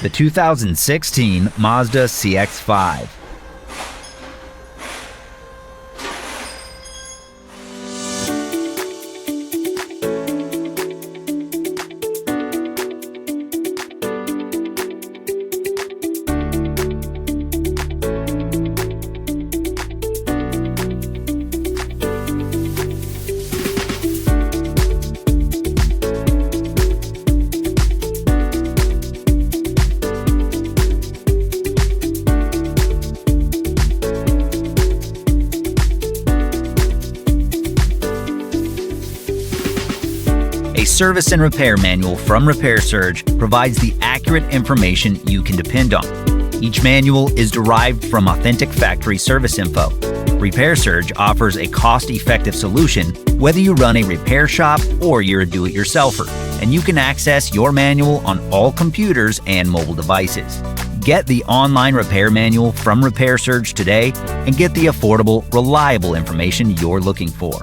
The 2016 Mazda CX-5. A service and repair manual from Repair Surge provides the accurate information you can depend on. Each manual is derived from authentic factory service info. Repair Surge offers a cost-effective solution whether you run a repair shop or you're a do-it-yourselfer, and you can access your manual on all computers and mobile devices. Get the online repair manual from Repair Surge today and get the affordable, reliable information you're looking for.